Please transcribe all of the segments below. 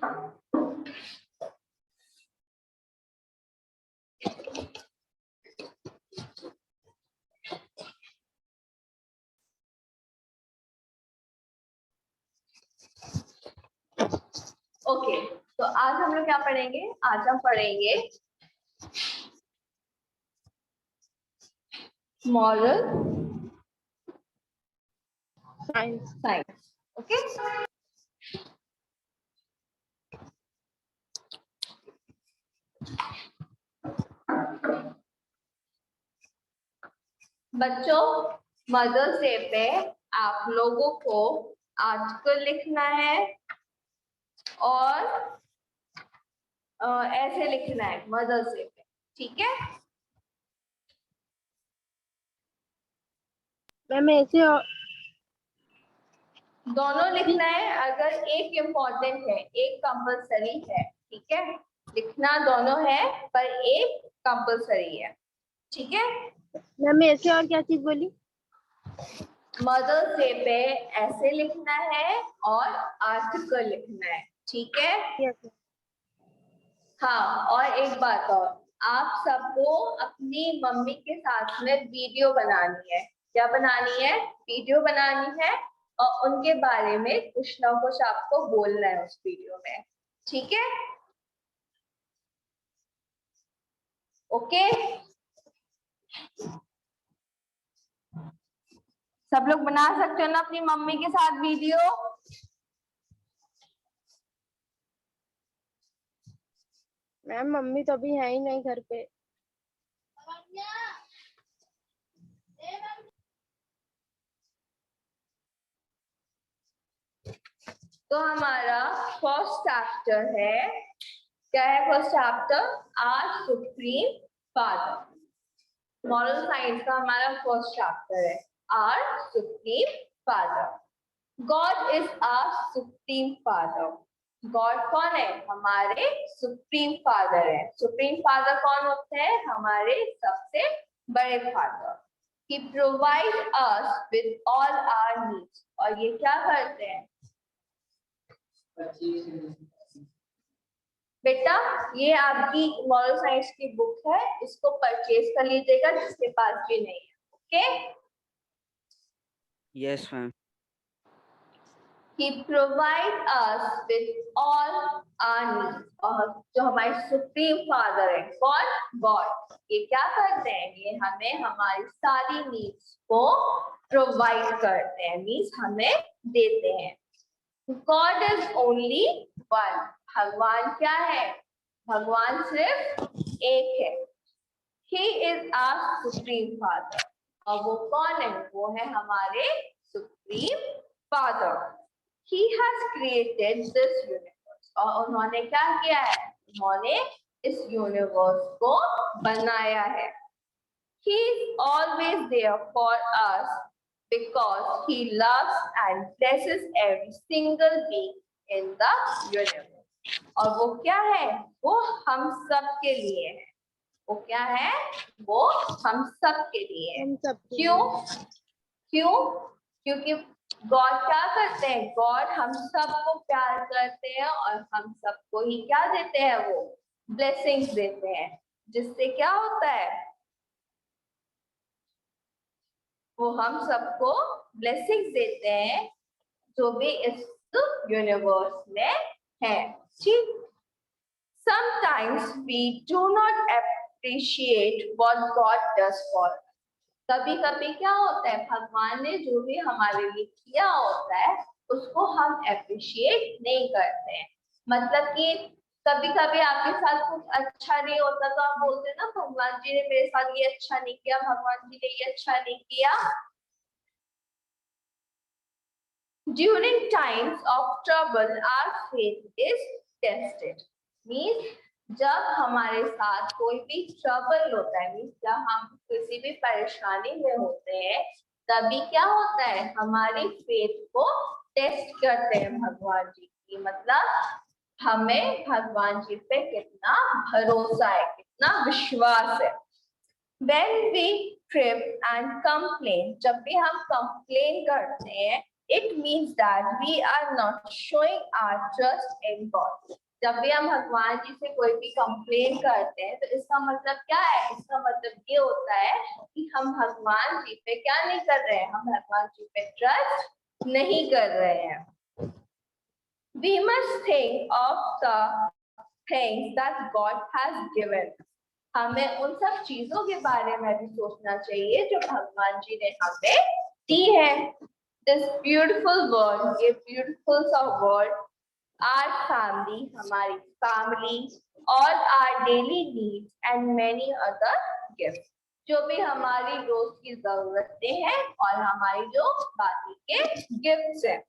Okay, तो आज हम लोग क्या पढ़ेंगे? आज हम पढ़ेंगे मॉरल साइंस। ओके, बच्चों, मदर्स डे पे आप लोगों को आर्टिकल लिखना है और ऐसे लिखना है मदर्स डे पे, ठीक है? मैम ऐसे दोनों लिखना है। अगर एक इम्पोर्टेंट है, एक कंपल्सरी है, ठीक है? लिखना दोनों है पर एक कंपल्सरी है, ठीक है? मैम ऐसे और क्या चीज बोली? मदर्स डे पे ऐसे लिखना है और आर्टिकल लिखना है, ठीक है? यस। हाँ, और एक बात और, आप सबको अपनी मम्मी के साथ में वीडियो बनानी है। क्या बनानी है? वीडियो बनानी है और उनके बारे में कुछ ना कुछ आपको बोलना है उस वीडियो में, ठीक है? ओके, सब लोग बना सकते हो ना अपनी मम्मी के साथ वीडियो? मैम मम्मी तो अभी है ही नहीं घर पे। तो हमारा फर्स्ट चैप्टर है, क्या है first chapter? Our supreme father. Moral science का हमारा फर्स्ट चैप्टर है our supreme father. God is our supreme father. God कौन है? हमारे सुप्रीम फादर है। सुप्रीम फादर कौन होते हैं? हमारे सबसे बड़े father. He provide us with all our needs। और ये क्या करते हैं बेटा? ये आपकी मॉरल साइंस की बुक है, इसको परचेज कर लीजिएगा जिसके पास भी नहीं है। Okay, yes ma'am. He provide us with all our needs। और जो हमारे सुप्रीम फादर है कौन? गॉड। ये क्या करते हैं? ये हमें हमारी सारी नीड्स को प्रोवाइड करते हैं, मीन्स हमें देते हैं। God is only one. भगवान क्या है? भगवान सिर्फ एक है। He is our supreme father. और वो कौन है? वो है हमारे supreme father. He has created this universe। और उन्होंने क्या किया है? उन्होंने इस यूनिवर्स को बनाया है। He is always there for us because he loves and blesses every single being in the universe। और वो क्या है? वो हम सब के लिए है। वो क्या है? वो हम सब के लिए है। हम सब क्यों? क्यों? क्योंकि गॉड क्या करते हैं? गॉड हम सबको प्यार करते हैं और हम सबको ही क्या देते हैं? वो ब्लेसिंग्स देते हैं, जिससे क्या होता है? वो हम सबको ब्लेसिंग्स देते हैं जो भी इस यूनिवर्स में है, ठीक? Sometimes we do not appreciate what God does for us। कभी कभी क्या होता है? भगवान ने जो भी हमारे लिए किया होता है उसको हम अप्रिशिएट नहीं करते हैं। मतलब कि कभी कभी आपके साथ कुछ अच्छा नहीं होता तो आप बोलते हैं ना, भगवान जी ने मेरे साथ ये अच्छा नहीं किया, भगवान जी ने ये अच्छा नहीं किया। During times of trouble, our faith is tested। Means जब हमारे साथ कोई भी ट्रबल होता है, मीन्स जब हम किसी भी परेशानी में होते हैं, तभी क्या होता है? हमारी फेथ को टेस्ट करते हैं भगवान जी की। मतलब हमें भगवान जी पे कितना भरोसा है, कितना विश्वास है। When we trip and complain, जब भी हम कंप्लेन करते हैं It means that we are not showing our trust in God. जब भी हम भगवान जी से कोई भी कंप्लेन करते हैं तो इसका मतलब क्या है? इसका मतलब ये होता है कि हम भगवान जी पे क्या नहीं कर रहे हैं, हम भगवान जी पे ट्रस्ट नहीं कर रहे हैं. We must think of the things that God has given. हमें उन सब चीजों के बारे में भी सोचना चाहिए जो भगवान जी ने हमें दी है. This beautiful world, ये beautiful सा world, our family, हमारी family, all our daily needs and many other gifts. जो भी हमारी रोज की जरूरतें हैं और हमारी जो बाकी के गिफ्ट्स हैं.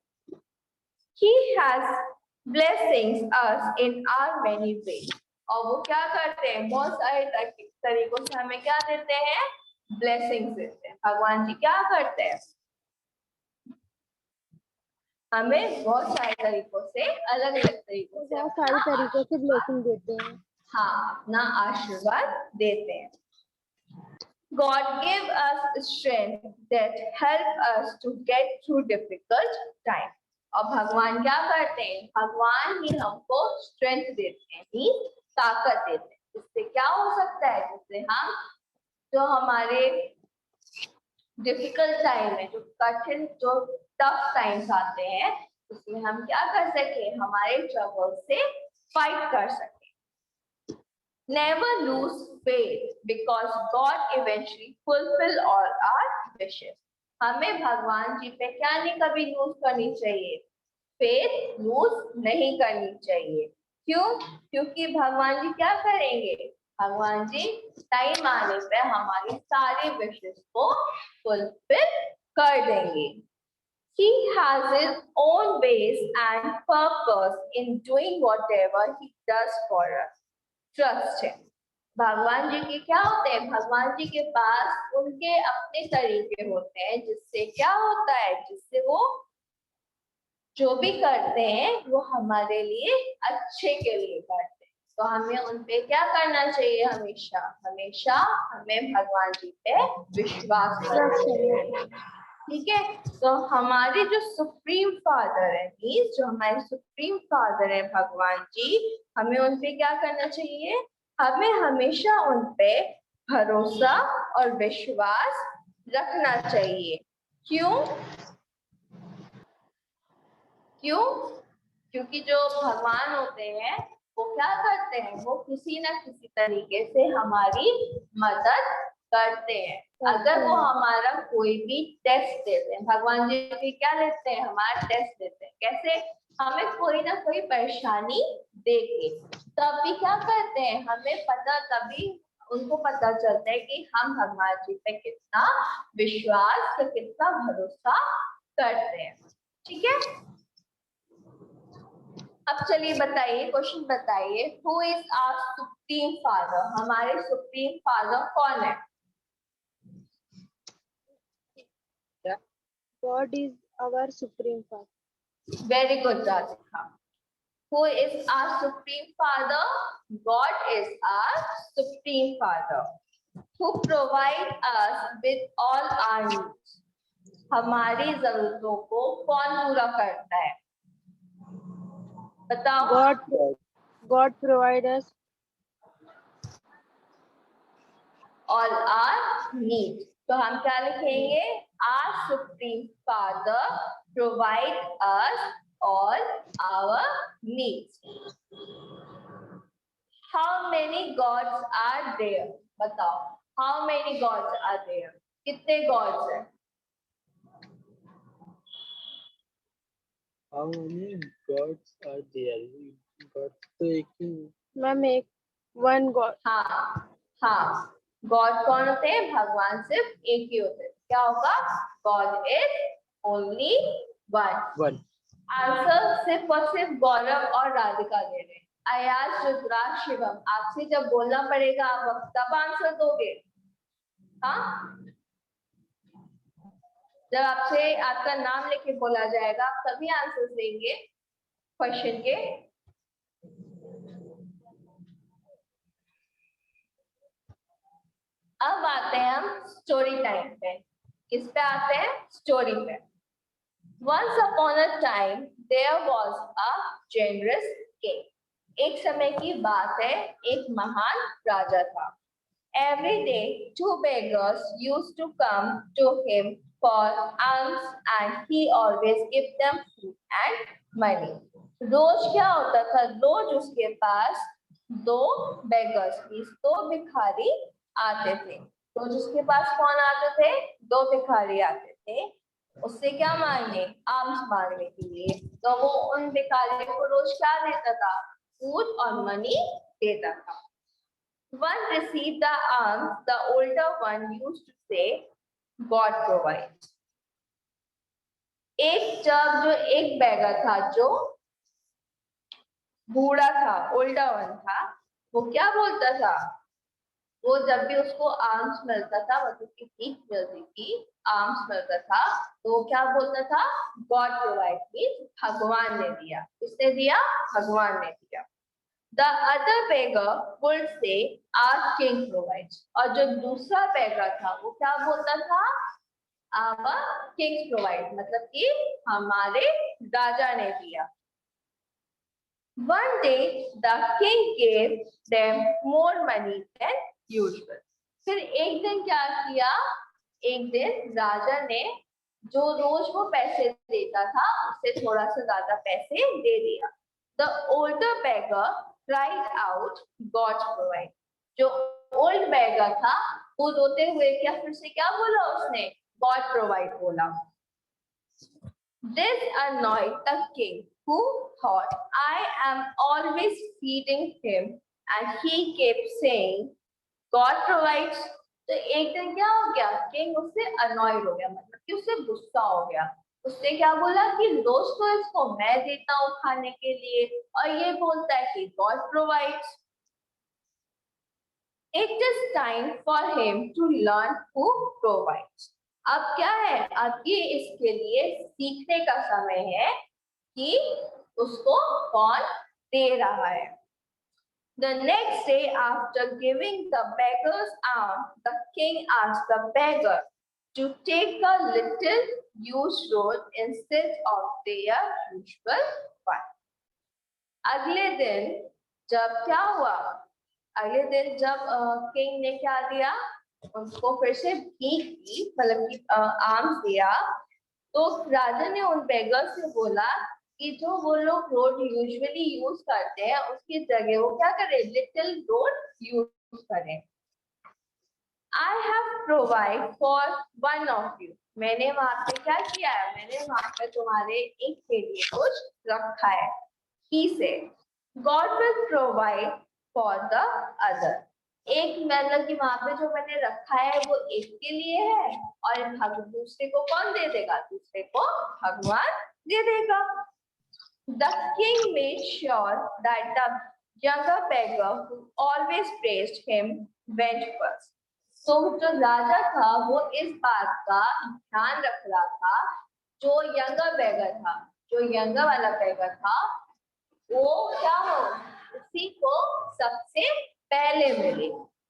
He has blessings us in our many ways. और वो क्या करते हैं? बहुत सारे तरीकों से हमें क्या देते हैं? ब्लेसिंग्स देते हैं. भगवान जी क्या करते हैं? हमें बहुत सारे तरीकों से, अलग अलग तरीकों से, बहुत सारे तरीकों से ब्लेसिंग देते हैं. हाँ, अपना आशीर्वाद देते हैं. God give us strength that help us to get through difficult time. और भगवान क्या करते हैं? भगवान ही हमको स्ट्रेंथ देते हैं, ताकत देते हैं. इससे क्या हो सकता है? जिससे हम जो हमारे डिफिकल्ट टाइम है, जो कठिन, जो टफ टाइम्स आते हैं, उसमें हम क्या कर सके? हमारे ट्रबल से फाइट कर सके. Never lose faith because God eventually fulfill all our wishes. हमें भगवान जी पे क्या नहीं कभी लूज करनी चाहिए? फेथ लूज नहीं करनी चाहिए. क्यों? क्योंकि भगवान जी क्या करेंगे? भगवान जी टाइम आने पे हमारी सारी विशेष को फुलफिल कर देंगे. He has his own ways and purpose in doing whatever he does for us. Trust है. भगवान जी के क्या होते हैं? भगवान जी के पास उनके अपने तरीके होते हैं, जिससे क्या होता है? जिससे वो जो भी करते हैं वो हमारे लिए अच्छे के लिए करते हैं. तो हमें उन पे क्या करना चाहिए? हमेशा हमेशा हमें भगवान जी पे विश्वास करना चाहिए. ठीक है. तो हमारे जो सुप्रीम फादर है, मीन्स जो हमारे सुप्रीम फादर है भगवान जी, हमें उन पे क्या करना चाहिए? हमें हमेशा उन पे भरोसा और विश्वास रखना चाहिए. क्यों? क्यों? क्योंकि जो भगवान होते हैं वो क्या करते हैं? वो किसी न किसी तरीके से हमारी मदद करते हैं. अगर वो हमारा कोई भी टेस्ट देते हैं, भगवान जी भी क्या लेते हैं? हमारा टेस्ट देते हैं. कैसे? हमें कोई ना कोई परेशानी देके, तब भी क्या करते हैं? हमें पता, तभी उनको पता चलता है कि हम भगवान जी पे कितना विश्वास, कितना भरोसा करते हैं. ठीक है. अब चलिए बताइए, क्वेश्चन बताइए, who is our supreme father? हमारे सुप्रीम फादर कौन है? God is our supreme father. Very good Radhika. Who is our supreme father? God is our supreme father. Who provide us with all our needs? हमारी जरूरतों को कौन पूरा करता है? बताओ. God provide us all our needs. तो हम क्या लिखेंगे? Our supreme father provide us all our needs. How many gods are there? बताओ. How many gods are there? कितने gods हैं? How many gods are there? God तो एक ही. Ma'am एक one God. हाँ हाँ. गॉड कौन होते हैं? भगवान सिर्फ एक ही होते हैं. क्या होगा? God is only one. Answer सिर्फ और सिर्फ गौरव और राधिका दे रहे हैं. अयाज, रुद्राक्ष, शिवम, आपसे जब बोलना पड़ेगा आप तब आंसर दोगे. हाँ, जब आपसे आपका नाम लेके बोला जाएगा आप तभी आंसर देंगे क्वेश्चन के. अब आते हैं हम स्टोरी टाइम पे. किस पे आते हैं? स्टोरी पे. Once upon a time there was a generous king. एक समय की बात है, एक महान राजा था. Every day two beggars used to come to him for alms and he always gave them food and money. रोज क्या होता था, रोज उसके पास दो बेगर्स, दो भिखारी आते थे. रोज उसके पास कौन आते थे? दो भिखारी आते थे. उससे क्या मांगने? आर्म्स मांगने के लिए. तो वो उन भिखारियों को रोज क्या देता था? फूड और मनी देता था. One received the alms, the older one used to say, God provides. एक बेगर था जो बूढ़ा था, ओल्डर वन था, वो क्या बोलता था? वो जब भी उसको आर्म्स मिलता था, मतलब कि भीख मिलती थी, आर्म्स मिलता था, तो वो क्या बोलता था? गॉड प्रोवाइड, मींस भगवान ने दिया. किसने दिया? भगवान ने दिया. The other beggar would say, our king provides. और जो दूसरा बेगर था वो क्या बोलता था? Our king provides, मतलब कि हमारे राजा ने दिया. One day the king gave them more money than usual. फिर एक दिन क्या किया? एक दिन राजा ने जो रोज वो पैसे देता था उससे थोड़ा सा ज्यादा पैसे दे दिया. The older beggar cried out, God provide. जो ओल्ड बेगर था वो रोते हुए क्या फिर से क्या बोला उसने? God provide बोला. This annoyed the king, who thought, I am always feeding him and he kept saying, God provides. तो एक दिन क्या हो गया? किंग उससे अनॉयड हो गया, मतलब कि उससे गुस्सा हो गया. उसने क्या बोला कि रोज तो इसको मैं देता हूँ खाने के लिए और ये बोलता है कि God provides. It is time for him to learn who provides. अब क्या है? अब ये इसके लिए सीखने का समय है कि उसको कौन दे रहा है. The next day, after giving the beggar's arm, the king asked the beggar to take a little used road instead of their usual one. अगले दिन जब क्या हुआ? अगले दिन जब किंग ने क्या दिया? उनको फिर से भीख दी, मतलब कि आर्म्स दिया. तो राजा ने उन बेगर से बोला कि जो वो लोग रोड यूजुअली यूज करते हैं उसकी जगह वो क्या करें? लिटिल रोड यूज करें. I have provide for one of you. मैंने वहां पे क्या किया है? मैंने वहां पे तुम्हारे एक के लिए कुछ रखा है. ही से God will provide for the other. एक मतलब कि वहां पे जो मैंने रखा है वो एक के लिए है और दूसरे को कौन दे देगा? दूसरे को भगवान दे देगा. The king made sure that the younger beggar who always praised him went first. तो जो राजा था वो इस बात का ध्यान रख रहा था, जो यंगर बेगर था, जो यंगर वाला बेगर था, वो क्या हो? उसी को सबसे पहले मिले.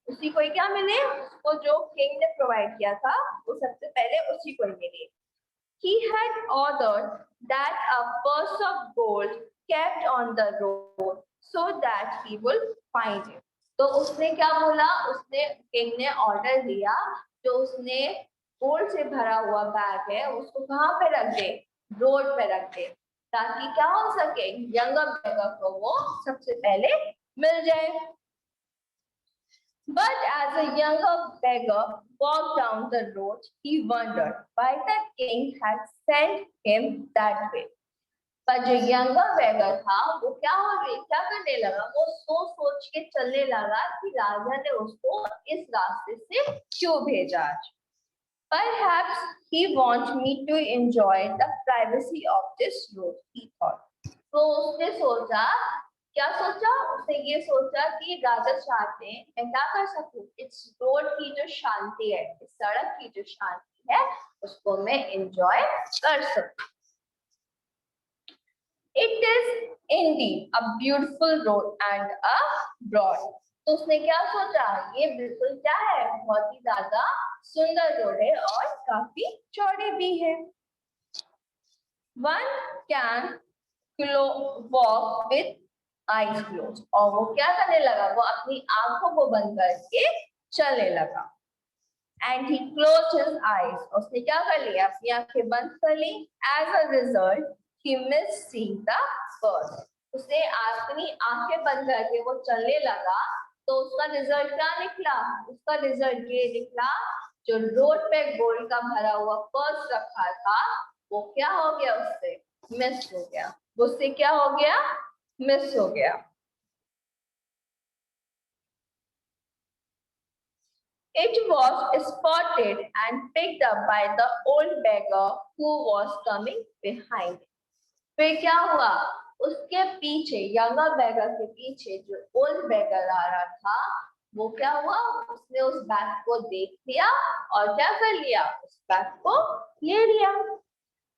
उसी को क्या मिले? उसको जो किंग ने प्रोवाइड किया था वो सबसे पहले उसी को मिले. He had ordered that a purse of gold kept on the road so that he would find it. तो उसने क्या बोला? उसने किंग ने ऑर्डर दिया जो उसने गोल्ड से भरा हुआ बैग है उसको कहाँ पे रख दे? रोड पे रख दे, ताकि क्या हो सके? यंगर बेगर को वो सबसे पहले मिल जाए. But as a younger beggar walked down the road, he wondered why the king had sent him that way. पर जो यंगर बेगर था वो क्या करने लगा? वो सोच के चलने लगा कि राजा ने उसको इस रास्ते से क्यों भेजा. Perhaps he wants me to enjoy the privacy of this road, he thought. तो उसने सोचा, क्या सोचा? उसने ये सोचा कि राजा चाहते हैं मैं क्या कर सकूं? इस रोड की जो शांति है, इस सड़क की जो शांति है उसको मैं एंजॉय कर सकूं. It is indeed a beautiful road and a broad. तो उसने क्या सोचा? ये बिल्कुल क्या है? बहुत ही ज्यादा सुंदर रोड है और काफी चौड़ी भी है. One can walk with eyes closed. और वो क्या करने लगा, वो अपनी आंखों को बंद करके चलने लगा. And he closed his eyes. उसने क्या कर लिया, अपनी आंखें बंद कर ली. As a result, he missed seeing the birds. उसने अपनी आंखें बंद करके वो चलने लगा, तो उसका रिजल्ट क्या निकला, उसका रिजल्ट ये निकला, जो रोड पे गोल्ड का भरा हुआ पर्स रखा था वो क्या हो गया, उससे मिस हो गया. उससे क्या हो गया, मिस हो गया. It was spotted and picked up by the old beggar who was coming behind. फिर क्या हुआ, उसके पीछे, यंगर बेगर के पीछे जो ओल्ड बेगर आ रहा था, वो क्या हुआ, उसने उस बैग को देख लिया और क्या कर लिया, उस बैग को ले लिया.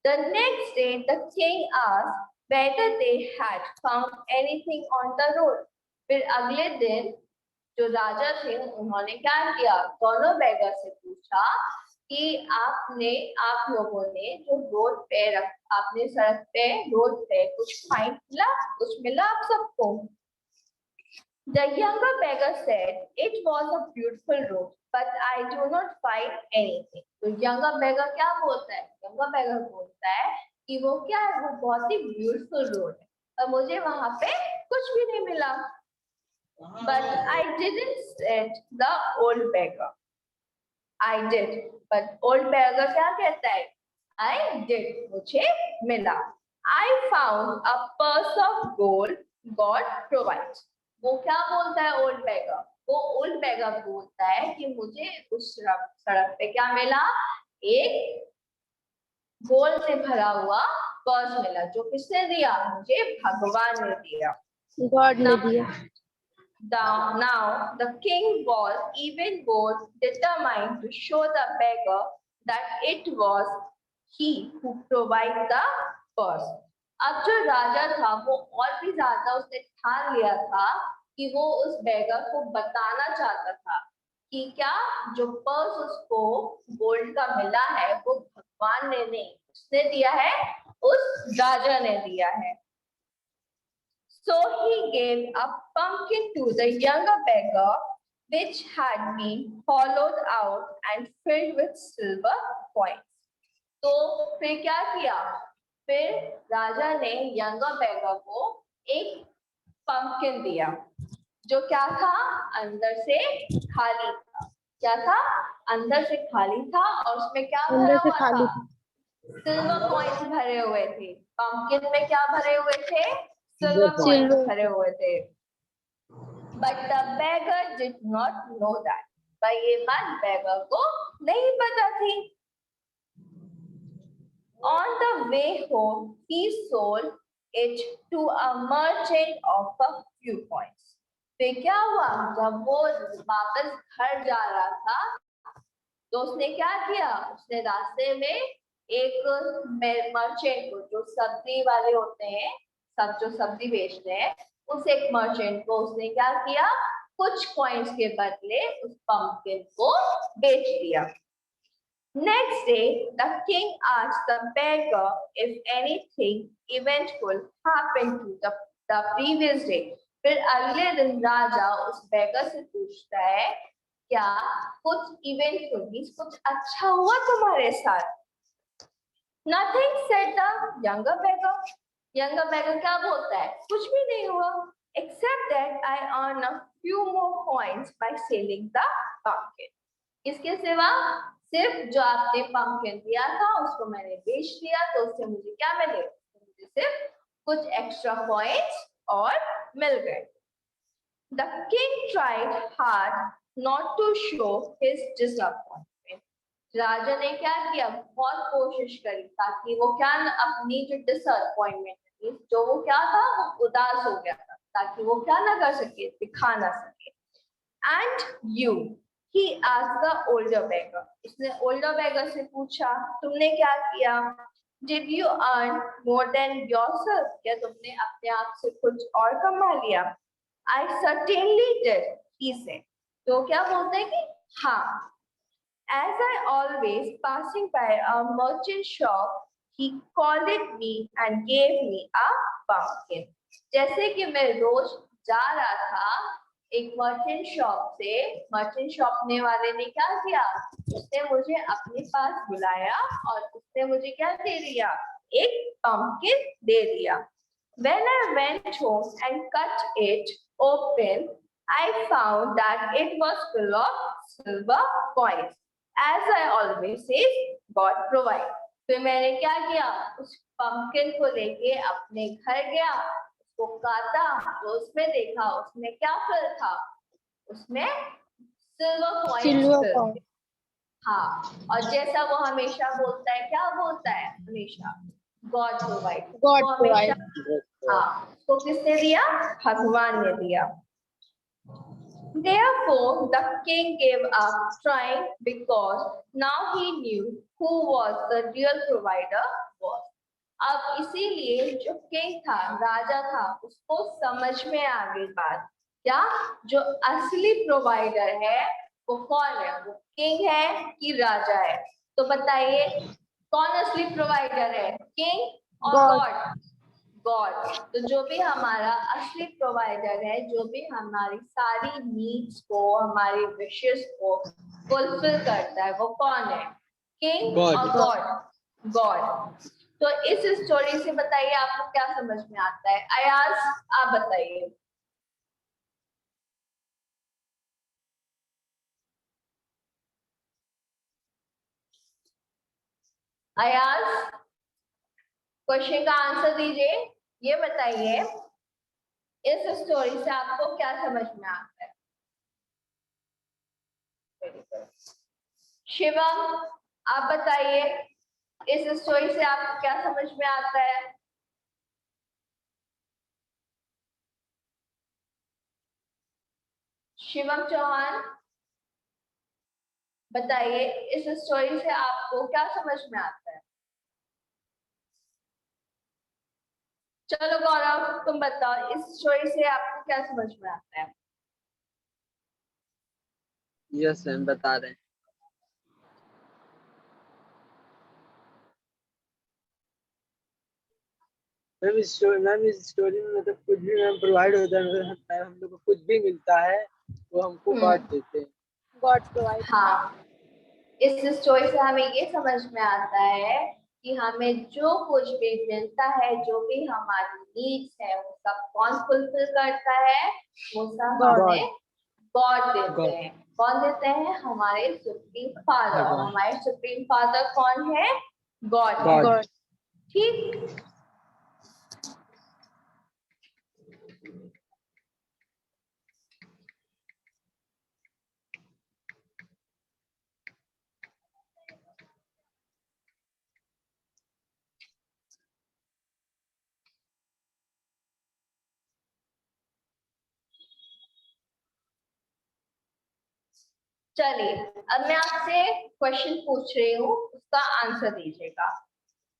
The next day, the king asked whether they had found anything on the road. फिर अगले दिन जो राजा थे उन्होंने क्या किया, दोनों बेगर से पूछा कि आप लोगों ने जो रोड पे आपने सड़क पे रोड पे कुछ फाइंड मिला, कुछ मिला आप सबको. The younger beggar said, "It was a beautiful road, but I do not find anything." तो younger beggar क्या बोलता है, younger beggar बोलता है कि वो क्या है, वो बहुत ही ब्यूटीफुल रोड है और मुझे वहां पे कुछ भी नहीं मिला. But I didn't, said the old beggar. I did, but old beggar क्या कहता है, I did, मुझे मिला. I found a purse of gold God provides. वो क्या बोलता है ओल्ड beggar, वो ओल्ड beggar बोलता है कि मुझे उस सड़क पे क्या मिला, एक गोल्ड से भरा हुआ पर्स मिला, जो किसने दिया, मुझे भगवान ने दिया, गॉड ने दिया. Now the king was even more determined to show the beggar that it was he who provided the purse. अब जो राजा था वो और भी ज्यादा उसने ठान लिया था कि वो उस बेगर को बताना चाहता था कि क्या जो पर्स उसको गोल्ड का मिला है वो भगवान ने नहीं, उसने दिया है, उस राजा ने दिया है. So he gave a pumpkin to the younger beggar, which had been hollowed out and filled with silver coins. तो फिर क्या किया, फिर राजा ने यंगर बेगर को एक पंपकिन दिया जो क्या था, अंदर से खाली था. क्या था, अंदर से खाली था और उसमें क्या भरा हुआ था, सिल्वर कॉइन्स भरे हुए थे. पंपकिन में क्या भरे हुए थे, सिल्वर कॉइन्स भरे हुए थे. But the beggar did not know that. पर ये बात बेगर को नहीं पता थी. On the way home, he sold it to a merchant of a few coins. फिर क्या हुआ, जब वो वापस घर जा रहा था तो उसने क्या किया, उसने रास्ते में एक मर्चेंट को, जो सब्जी वाले होते हैं, सब जो सब्जी बेचते हैं, उस एक मर्चेंट को उसने क्या किया, कुछ कॉइन्स के बदले उस पंपकिन को बेच दिया. Next day, the king asked the beggar if anything eventful happened to the previous day. फिर अगले दिन राजा उस बेगर से पूछता है, क्या कुछ इवेंटफुल मींस कुछ अच्छा हुआ तुम्हारे साथ. Nothing, said the younger beggar. Younger beggar क्या बोलता है, कुछ भी नहीं हुआ, except that I earn a few more coins by selling the pumpkin. इसके सिवा सिर्फ जो आपने पंपकिन दिया था उसको मैंने बेच दिया, तो उससे मुझे क्या मिले, मुझे सिर्फ कुछ एक्स्ट्रा कॉइन्स और मिल गए. The king tried hard not to show his disappointment. राजा ने क्या किया, बहुत कोशिश करी ताकि वो क्या अपनी जो डिसअपॉइंटमेंट थी, जो वो क्या था, वो उदास हो गया था, ताकि वो क्या ना कर सके, दिखा ना सके. And you, he asked the older beggar. इसने older beggar से पूछा, तुमने क्या किया? Did you earn more than yourself? क्या तुमने अपने आप से कुछ और कमा लिया? I certainly did, he said. तो क्या बोलते हैं कि हाँ. As I always passing by a merchant shop, he called me and gave me a pumpkin. जैसे कि मैं रोज जा रहा था एक मर्चेंट शॉप से, मर्चेंट शॉपने वाले ने क्या किया, उसने मुझे अपने पास बुलाया और उसने मुझे क्या दे दिया, एक pumpkin दे दिया. When I went home and cut it open, I found that it was full of silver coins. As I always say, God provide. फिर मैंने क्या किया, उस पंपकिन को लेके अपने घर गया, उसको काटा तो उसमें देखा उसमें क्या फल था, उसमें सिल्वर कॉइन्स. हाँ, और जैसा वो हमेशा बोलता है, क्या बोलता है हमेशा, गॉड प्रोवाइड. God provide. हाँ, तो किसने दिया, भगवान ने दिया. Therefore, the king gave up trying because now he knew who was the real provider was. अब इसीलिए जो किंग था, राजा था, उसको समझ में आ गई बात, क्या जो असली प्रोवाइडर है वो कौन है, वो किंग है कि राजा है. तो बताइए कौन असली प्रोवाइडर है, किंग और गॉड. गॉड. तो जो भी हमारा असली प्रोवाइडर है, जो भी हमारी सारी नीड्स को, हमारी विशेस को फुलफिल करता है, वो कौन है, किंग और गॉड. गॉड. तो इस स्टोरी से बताइए आपको क्या समझ में आता है. अयाज आप बताइए. अयाज क्वेश्चन का आंसर दीजिए. ये बताइए इस स्टोरी से आपको क्या समझ में आता है. शिवम आप बताइए इस स्टोरी से आपको क्या समझ में आता है. शिवम चौहान बताइए इस स्टोरी से आपको क्या समझ में आता है. चलो गौरव तुम बताओ इस स्टोरी से आपको क्या समझ में आता है. यस मैम बता रहे हैं. मैम इस स्टोरी में मतलब कुछ भी मैम प्रोवाइड होता है, मतलब हम लोग को कुछ भी मिलता है वो हमको गॉड देते हैं. God provide. हाँ, इस स्टोरी से हमें ये समझ में आता है कि हमें जो कुछ भी मिलता है, जो भी हमारी नीड्स है, वो सब कौन फुलफिल करता है, वो सब हमें गॉड देते हैं. कौन देते हैं, हमारे सुप्रीम फादर. हमारे सुप्रीम फादर कौन है, गॉड. ठीक. चलिए अब मैं आपसे क्वेश्चन पूछ रही हूँ, उसका आंसर दीजिएगा.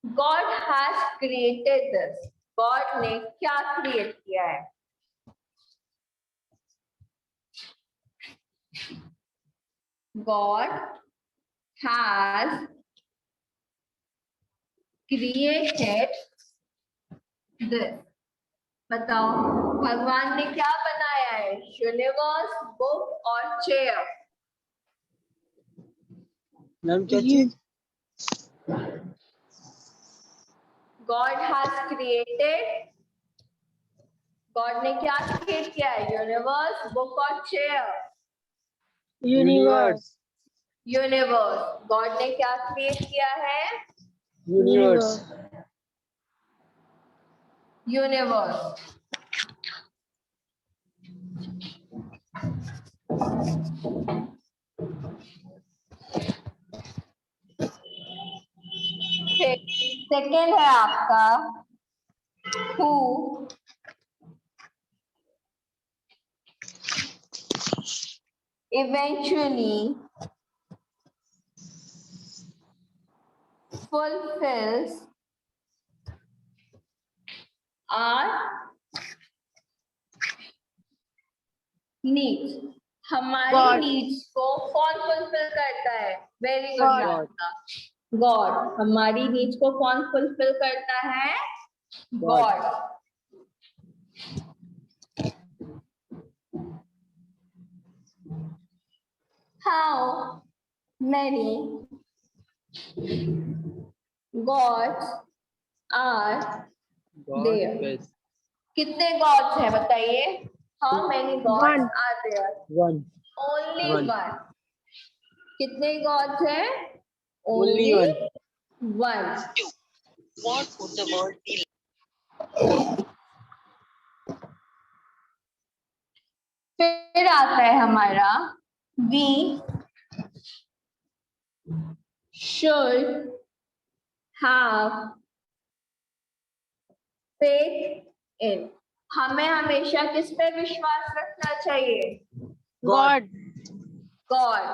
God has created this. God ने क्या क्रिएट किया है. God has created this. बताओ भगवान ने क्या बनाया है, यूनिवर्स, बुक और चेयर. मैम क्या चीज. God has created. गॉड ने क्या क्रिएट किया है, यूनिवर्स, बुक और चेयर. Universe. यूनिवर्स. गॉड ने क्या क्रिएट किया है, यूनिवर्स. यूनिवर्स. सेकेंड है आपका who eventually fulfills our needs. हमारी God. नीड्स को कौन फुलफिल करता है, वेरी गुड God. आपका. गॉड। हमारी नीड्स को कौन फुलफिल करता है? God. How many gods are God there? best. कितने गॉड्स हैं बताइए? How many gods One. Are there? One. Only One. One. कितने गॉड्स हैं? Only one. One. What would the world be फिर आता है हमारा we should have faith in। हमें हमेशा किस पे विश्वास रखना चाहिए? God. God.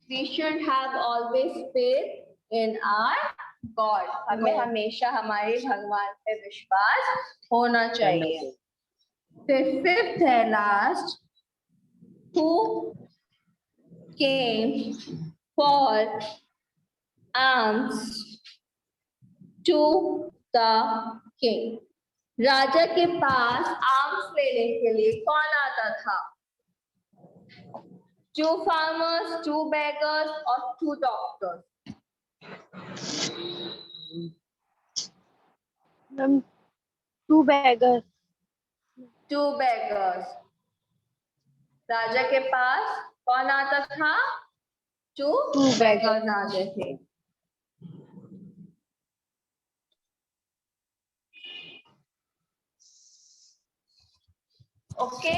We should have always faith in our God। हमें God. हमेशा हमारे भगवान पे विश्वास होना करना चाहिए। चाहिए। फिर फिफ्थ है last, who came for alms to the king। राजा के पास आर्म्स लेने के लिए कौन आता था? 2 farmers, 2 beggars और 2 doctors? Ma'am, 2 beggars. 2 beggars। राजा के पास कौन आता था? 2 Two beggars आते थे। ओके।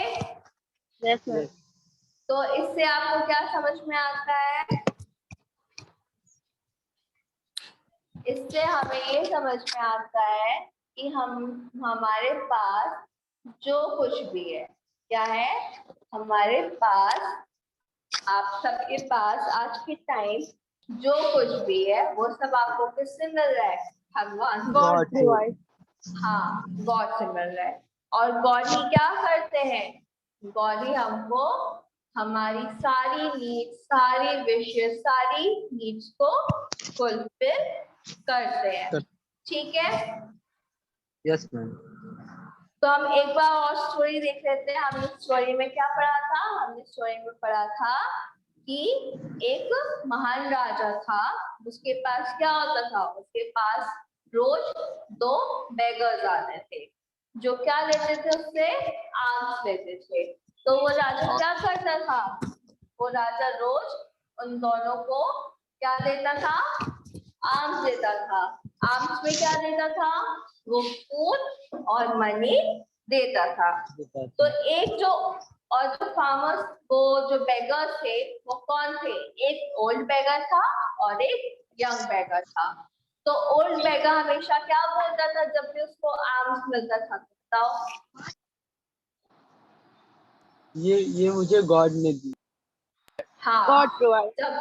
Yes, ma'am. Yes. तो इससे आपको क्या समझ में आता है? इससे हमें ये समझ में आता है कि हमारे पास जो कुछ भी है, क्या है हमारे पास, आप सबके पास आज के टाइम जो कुछ भी है वो सब आपको किससे मिल रहा है? भगवान से। God provides. हाँ, गॉड से मिल रहा है। और गॉड ही क्या करते हैं? गॉड ही हमको हमारी सारी नीड्स, सारी विशेष, सारी नीड्स को फुलफिल करते हैं। ठीक है। Yes, ma'am. तो हम एक बार और स्टोरी देख लेते हैं। हमने स्टोरी में क्या पढ़ा था? हमने स्टोरी में पढ़ा था कि एक महान राजा था, उसके पास क्या होता था? उसके पास रोज 2 बेगर्स आते थे जो क्या लेते थे? उससे आर्म्स लेते थे। तो वो राजा क्या करता था? वो राजा रोज उन दोनों को क्या देता था? आर्म्स देता था। आर्म्स में क्या देता था? वो फूड और मनी देता था। तो एक जो और जो फार्मर्स, वो जो बेगर्स थे वो कौन थे? एक ओल्ड बेगर था और एक यंग बेगर था। तो ओल्ड बेगर हमेशा क्या बोलता था जब भी उसको आर्म्स मिलता था? बताओ। ये मुझे गॉड ने दी। हाँ, God provides. जब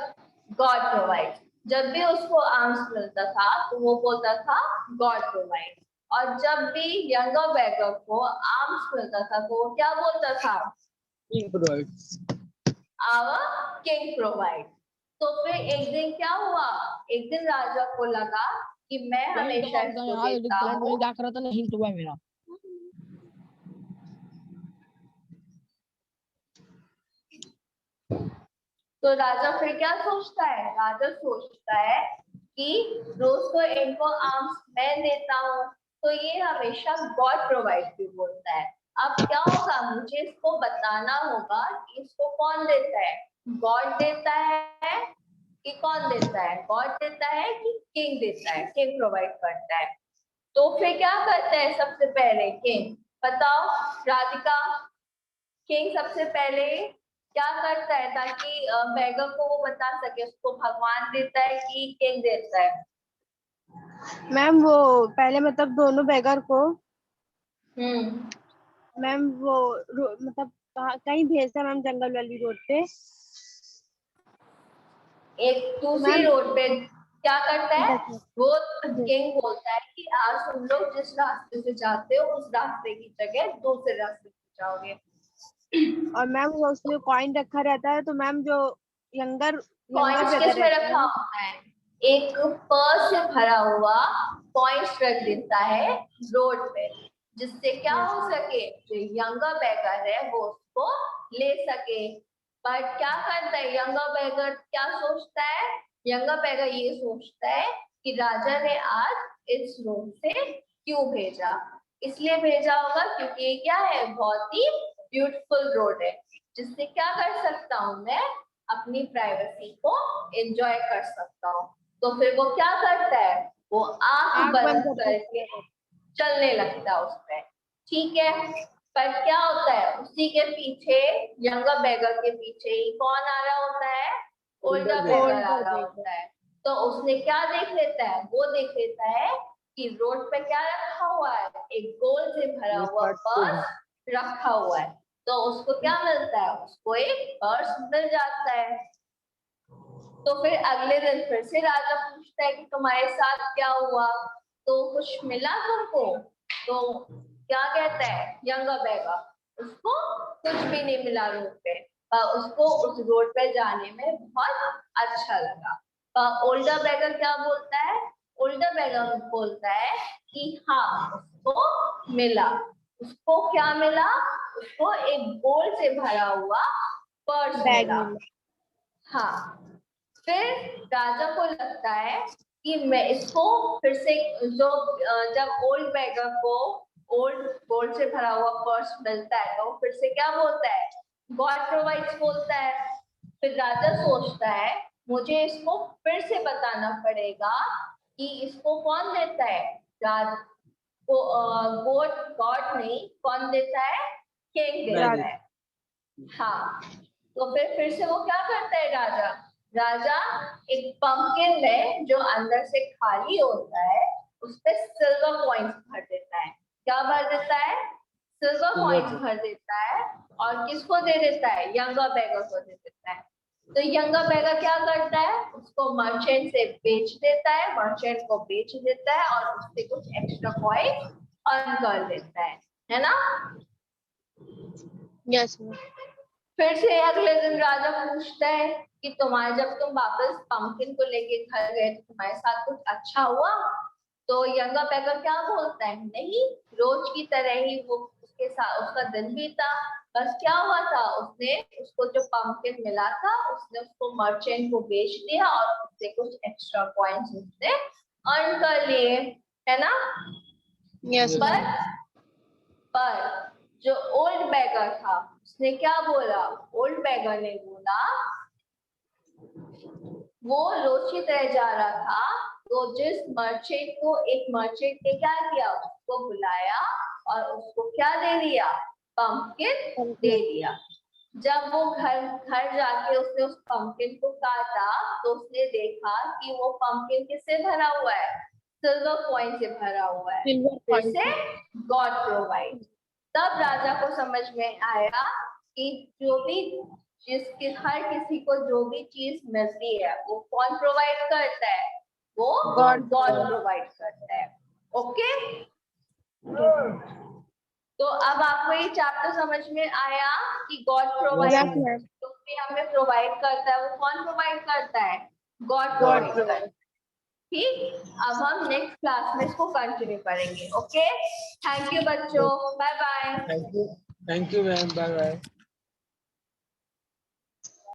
गॉड प्रोवाइड, जब भी उसको आर्म्स मिलता था तो वो बोलता था गॉड प्रोवाइड। और जब भी यंगर बेगर को आर्म्स मिलता था तो वो क्या बोलता था? King provides. Our king provide. तो फिर एक दिन क्या हुआ? एक दिन राजा को लगा कि मैं हमेशा इसको देता हूँ। क्या करा था? नहीं तो है मेरा। तो राजा फिर क्या सोचता है? राजा सोचता है कि रोज को इनको आर्म्स मैं देता हूँ तो ये हमेशा गॉड प्रोवाइड क्यों बोलता है? अब क्या होगा? मुझे इसको बताना होगा कि इसको कौन देता है? गॉड देता है कि कौन देता है? गॉड देता है कि किंग देता है? किंग प्रोवाइड करता है। तो फिर क्या करता है सबसे पहले? किंग। बताओ राधिका, किंग सबसे पहले क्या करता है ताकि बेगर को वो बता सके उसको भगवान देता है कि किंग देता है? मैम वो पहले मतलब दोनों बेगर को मैम वो मतलब कहीं भेजता है मैम, जंगल वाली रोड पे। एक दूसरी मैम रोड पे क्या करता है? देखो, वो किंग बोलता है कि आज तुम लोग जिस रास्ते से जाते हो उस रास्ते की जगह दूसरे रास्ते से जाओगे। और मैम वो उसमें कॉइन रखा रहता है, तो मैम जो यंगर कॉइन्स बेगर किस में रहता रखा है, होता है? एक पर्स से भरा हुआ पॉइंट्स रख देता है रोड पे, जिससे क्या हो सके, जो यंगर बेगर है वो उसको ले सके। बट क्या करता है यंगर बेगर, क्या सोचता है यंगर बेगर, ये सोचता है कि राजा ने आज इस रोड से क्यों भेजा। इसलिए भेजा होगा क्योंकि ये क्या है, बहुत ही ब्यूटीफुल रोड है, जिससे क्या कर सकता हूँ मैं, अपनी प्राइवेसी को एंजॉय कर सकता हूँ। तो फिर वो क्या करता है, वो आंख बंद करके चलने लगता है उस पर। ठीक है, पर क्या होता है उसी के पीछे, यंगर बेगर के पीछे ही कौन आ रहा होता है, ओल्डर बेगर आ रहा होता है। तो उसने क्या देख लेता है, वो देख लेता है कि रोड पे क्या रखा हुआ है, एक गोल से भरा हुआ पर्स रखा हुआ है। तो उसको क्या मिलता है, उसको एक पर्स मिल जाता है। तो फिर अगले दिन फिर से राजा पूछता है कि तुम्हारे साथ क्या हुआ, तो कुछ मिला तुमको। तो क्या कहता है यंगर बेगर, उसको कुछ भी नहीं मिला रोड पे, पर उसको उस रोड पे जाने में बहुत अच्छा लगा। पर ओल्डर बेगर क्या बोलता है, ओल्डर बेगर बोलता है कि हाँ उसको मिला। उसको क्या मिला, उसको एक गोल्ड से भरा हुआ पर्स मिला। हाँ, फिर राजा को लगता है कि मैं इसको फिर से, जो जब ओल्ड बेगर को ओल्ड गोल्ड से भरा हुआ पर्स मिलता है तो फिर से क्या बोलता है, गॉड प्रोवाइड्स बोलता है। फिर राजा सोचता है मुझे इसको फिर से बताना पड़ेगा कि इसको कौन देता है, राज को गॉड गॉड नहीं, कौन देता है, किंग देता है। हाँ, तो फिर से वो क्या करता है राजा, राजा एक पंपकिन में जो अंदर से खाली होता है उस पे सिल्वर कॉइन्स भर देता है। क्या भर देता है, सिल्वर कॉइन्स भर देता है, और किसको दे देता है, यंगर बेगर को दे देता है। तो यंगर बेगर क्या करता है, उसको मर्चेंट से बेच देता है, मर्चेंट को बेच देता है और उससे कुछ एक्स्ट्रा कॉइन अर्न कर लेता है ना। यस। फिर से अगले दिन राजा पूछता है कि तुम्हारे, जब तुम वापस पंपकिन को लेके घर गए तो तुम्हारे साथ कुछ अच्छा हुआ। तो यंगर बेगर क्या बोलता है, नहीं, रोज की तरह ही वो उसके साथ उसका दिन बीता। बस क्या हुआ था, उसने उसको जो पंपकिन मिला था उसने उसको मर्चेंट को बेच दिया और उससे कुछ एक्स्ट्रा कॉइन्स उसने अर्न कर लिए, है ना। यस। पर जो ओल्ड बेगर था उसने क्या बोला, ओल्ड बेगर ने बोला, वो रोज की तरह जा रहा था तो जिस मर्चेंट को, एक मर्चेंट ने क्या किया, उसको बुलाया और उसको क्या दे दिया, पंपकिन दे दिया। जब वो घर घर जाके उसने उस पंपकिन को काटा तो उसने देखा कि वो पंपकिन किससे भरा हुआ है, सिल्वर कॉइन से भरा हुआ है। फिर से गॉड प्रोवाइड। तब राजा को समझ में आया कि जो भी जिसके हर किसी को जो भी चीज मिलती है वो कौन प्रोवाइड करता है, वो गॉड प्रोवाइड करता है। ओके, तो अब आपको ये चैप्टर समझ में आया कि गॉड प्रोवाइड, जो भी हमें प्रोवाइड करता है वो कौन प्रोवाइड करता है, गॉड प्रोवाइड करता है। ठीक, अब हम नेक्स्ट क्लास में इसको कंटिन्यू करेंगे। ओके, थैंक यू बच्चों, bye bye. Thank you ma'am, bye bye.